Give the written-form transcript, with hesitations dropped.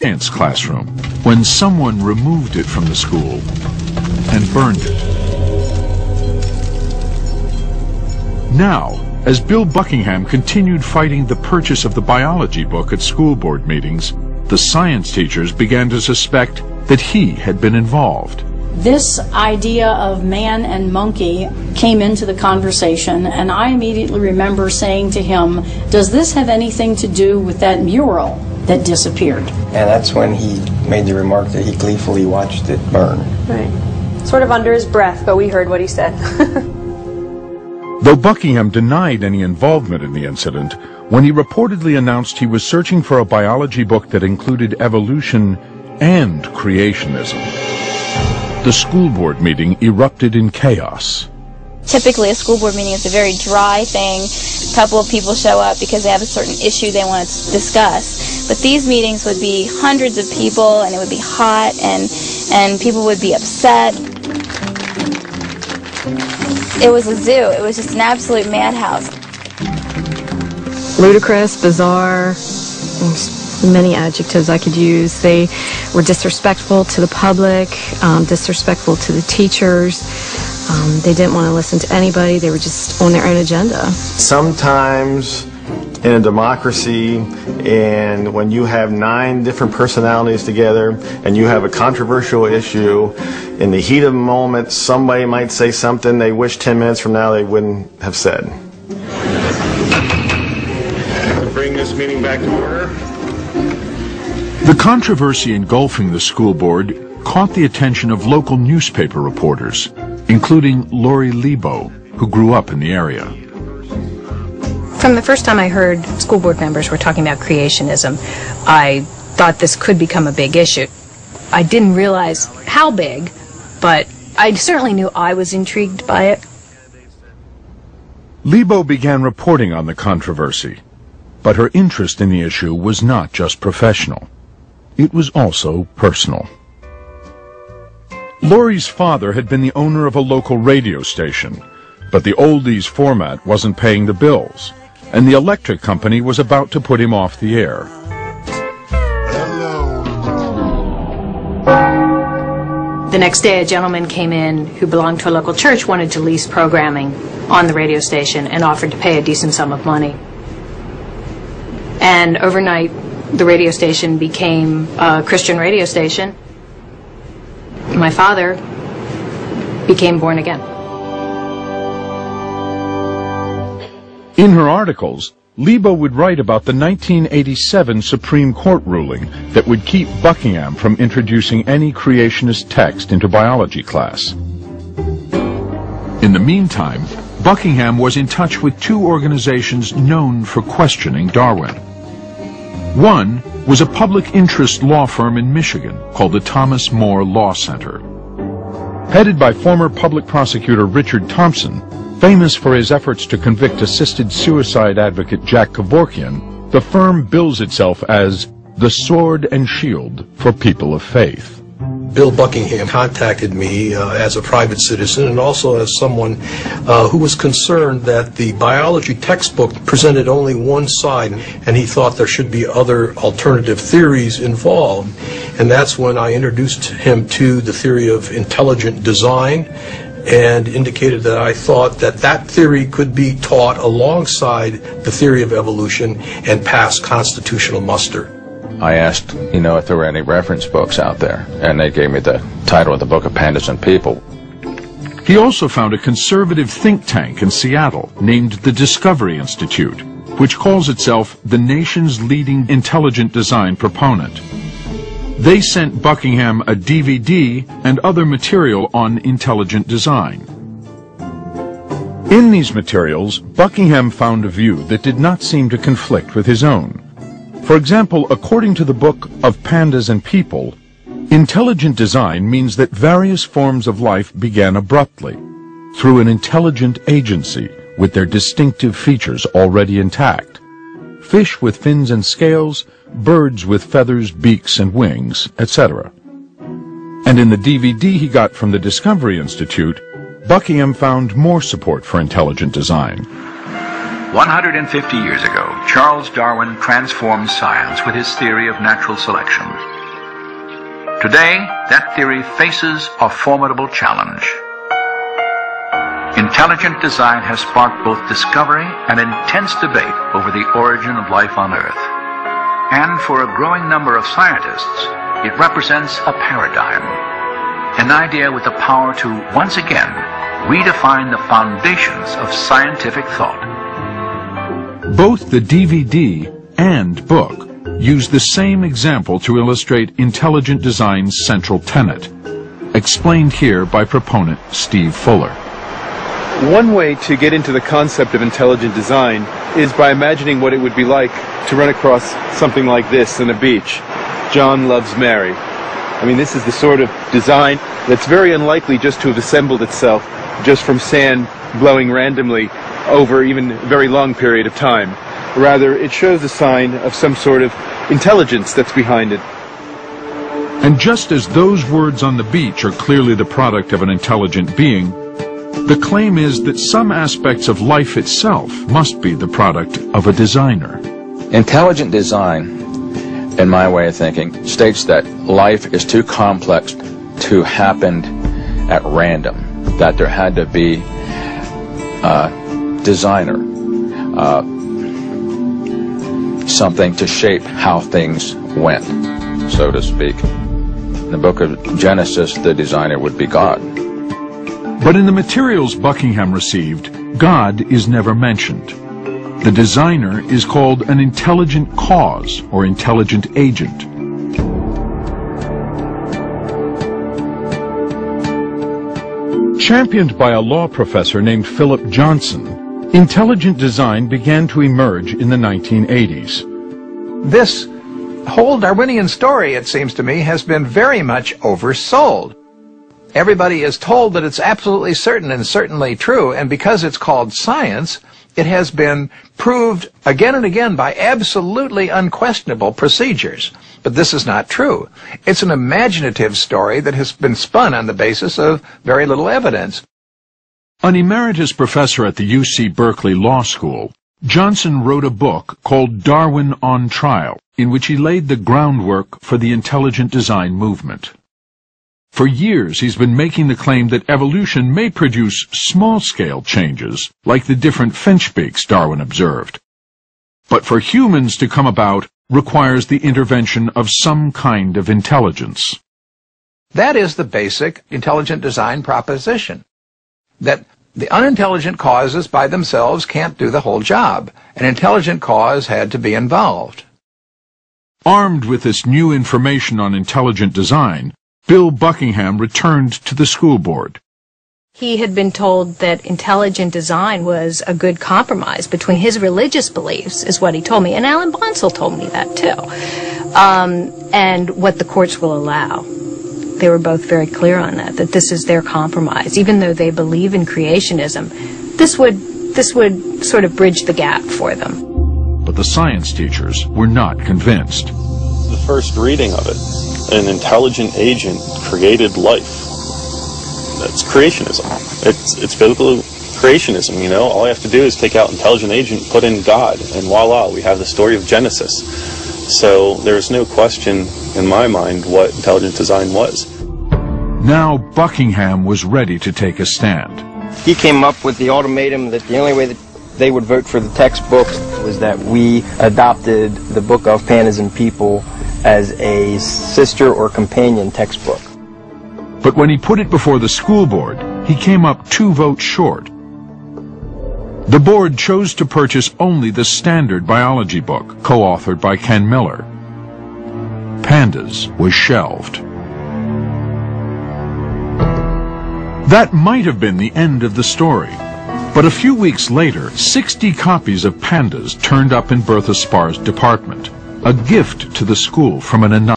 science classroom when someone removed it from the school and burned it. Now, as Bill Buckingham continued fighting the purchase of the biology book at school board meetings, the science teachers began to suspect that he had been involved. This idea of man and monkey came into the conversation, and I immediately remember saying to him, does this have anything to do with that mural that disappeared? And that's when he made the remark that he gleefully watched it burn. Right. Sort of under his breath, but we heard what he said. Though Buckingham denied any involvement in the incident, when he reportedly announced he was searching for a biology book that included evolution and creationism, the school board meeting erupted in chaos. Typically, a school board meeting is a very dry thing. A couple of people show up because they have a certain issue they want to discuss. But these meetings would be hundreds of people, and it would be hot, and people would be upset. It was a zoo. It was just an absolute madhouse. Ludicrous, bizarre, many adjectives I could use. They were disrespectful to the public, disrespectful to the teachers. They didn't want to listen to anybody. They were just on their own agenda. Sometimes in a democracy, and when you have 9 different personalities together and you have a controversial issue, in the heat of the moment somebody might say something they wish 10 minutes from now they wouldn't have said. To bring this meeting back to order. The controversy engulfing the school board caught the attention of local newspaper reporters, including Lori Lebo, who grew up in the area. From the first time I heard school board members were talking about creationism, I thought this could become a big issue. I didn't realize how big, but I certainly knew I was intrigued by it. Lebo began reporting on the controversy, but her interest in the issue was not just professional. It was also personal. Lori's father had been the owner of a local radio station, but the oldies format wasn't paying the bills, and the electric company was about to put him off the air. The next day, a gentleman came in who belonged to a local church, wanted to lease programming on the radio station, and offered to pay a decent sum of money. And overnight, the radio station became a Christian radio station. My father became born again. In her articles, Lebo would write about the 1987 Supreme Court ruling that would keep Buckingham from introducing any creationist text into biology class. In the meantime, Buckingham was in touch with 2 organizations known for questioning Darwin. One was a public interest law firm in Michigan called the Thomas More Law Center. Headed by former public prosecutor Richard Thompson, famous for his efforts to convict assisted suicide advocate Jack Kevorkian, the firm bills itself as the sword and shield for people of faith. Bill Buckingham contacted me as a private citizen and also as someone who was concerned that the biology textbook presented only one side, and he thought there should be other alternative theories involved. And that's when I introduced him to the theory of intelligent design and indicated that I thought that that theory could be taught alongside the theory of evolution and pass constitutional muster. I asked, if there were any reference books out there, and they gave me the title of the book of Pandas and People. He also found a conservative think tank in Seattle named the Discovery Institute, which calls itself the nation's leading intelligent design proponent. They sent Buckingham a DVD and other material on intelligent design. In these materials, Buckingham found a view that did not seem to conflict with his own. For example, according to the book of Pandas and People, intelligent design means that various forms of life began abruptly, through an intelligent agency with their distinctive features already intact. Fish with fins and scales, birds with feathers, beaks, and wings, etc. And in the DVD he got from the Discovery Institute, Buckingham found more support for intelligent design. 150 years ago, Charles Darwin transformed science with his theory of natural selection. Today, that theory faces a formidable challenge. Intelligent design has sparked both discovery and intense debate over the origin of life on Earth. And for a growing number of scientists, it represents a paradigm, an idea with the power to, once again, redefine the foundations of scientific thought. Both the DVD and book use the same example to illustrate intelligent design's central tenet, explained here by proponent Steve Fuller. One way to get into the concept of intelligent design is by imagining what it would be like to run across something like this on a beach. John loves Mary. I mean, this is the sort of design that's very unlikely just to have assembled itself just from sand blowing randomly over even a very long period of time. Rather, it shows a sign of some sort of intelligence that's behind it. And just as those words on the beach are clearly the product of an intelligent being, the claim is that some aspects of life itself must be the product of a designer. Intelligent design, in my way of thinking, states that life is too complex to happen at random, that there had to be a designer, something to shape how things went, so to speak. In the book of Genesis, the designer would be God. But in the materials Buckingham received, God is never mentioned. The designer is called an intelligent cause or intelligent agent. Championed by a law professor named Philip Johnson, intelligent design began to emerge in the 1980s. This whole Darwinian story, it seems to me, has been very much oversold. Everybody is told that it's absolutely certain and certainly true, and because it's called science, it has been proved again and again by absolutely unquestionable procedures. But this is not true. It's an imaginative story that has been spun on the basis of very little evidence. An emeritus professor at the UC Berkeley Law School, Johnson wrote a book called Darwin on Trial, in which he laid the groundwork for the intelligent design movement. For years, he's been making the claim that evolution may produce small-scale changes, like the different finch beaks Darwin observed. But for humans to come about requires the intervention of some kind of intelligence. That is the basic intelligent design proposition, that the unintelligent causes by themselves can't do the whole job. An intelligent cause had to be involved. Armed with this new information on intelligent design, Bill Buckingham returned to the school board. He had been told that intelligent design was a good compromise between his religious beliefs, is what he told me, and Alan Bonsall told me that too, and what the courts will allow. They were both very clear on that this is their compromise. Even though they believe in creationism, this would sort of bridge the gap for them. But the science teachers were not convinced. The first reading of it, an intelligent agent created life. That's creationism. It's biblical creationism, you know. All I have to do is take out intelligent agent, put in God, and voila, we have the story of Genesis. So there's no question in my mind what intelligent design was. Now Buckingham was ready to take a stand. He came up with the ultimatum that the only way that they would vote for the textbook was that we adopted the Book of Pandas and People as a sister or companion textbook. But when he put it before the school board, he came up 2 votes short. The board chose to purchase only the standard biology book, co-authored by Ken Miller. Pandas was shelved. That might have been the end of the story. But a few weeks later, 60 copies of Pandas turned up in Bertha Spar's department, a gift to the school from an anonymous